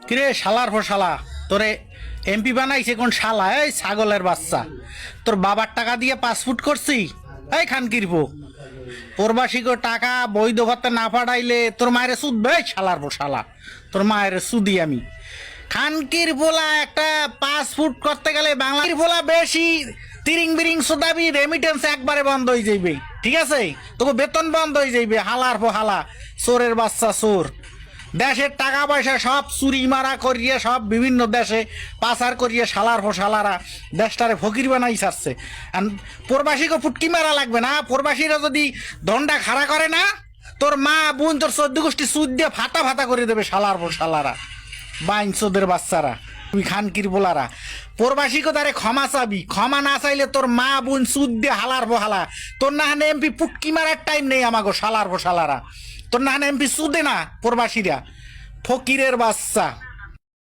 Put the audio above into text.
কিরে শালার পর শালা, তোরে এমপি বানাইছে কোন শালা? এই ছাগলের বাচ্চা, তোর বাবার টাকা দিয়ে পাসপোর্ট করছি। এই খানকির পো, প্রবাসীকে টাকা বৈধ করতে না পাঠাইলে তোর মায়ের সুদবে। শালার পর শালা, তোর মায়ের সুদি আমি। খানকির বলা একটা পাসপোর্ট করতে গেলে বাংলার বলা বেশি তিরিং বিরিং সোদাবি, রেমিটেন্স একবারে বন্ধ হয়ে যাইবে। ঠিক আছে, তবু বেতন বন্ধ হয়ে যাইবে। হালার পো হালা, চোরের বাচ্চা চোর। দেশের টাকা পয়সা সব চুরি মারা করিয়ে সব বিভিন্ন দেশে পাচার করিয়ে শালার পো শালারা দেশটারে ফকির বানাই ছাড়ছে। প্রবাসীকে ফুটকি মারা লাগবে না। প্রবাসীরা যদি দণ্ডা খাড়া করে না, তোর মা বোন তোর 14 গোষ্ঠী সুদ দিয়ে ফাটা ফাটা করে দেবে শালার পর শালারা, বাইন চোদের বাচ্চারা। তুই খানকির বলারা প্রবাসীকে তারে ক্ষমা চাবি, ক্ষমা না চাইলে তোর মা বোন সুদ দিয়ে হালার বহালা। তোর না হানে এমপি পুটকি মারার টাইম নেই আমাগো শালার বসালারা। তোর না হানে এমপি সুদে না প্রবাসীরা, ফকিরের বাচ্চা।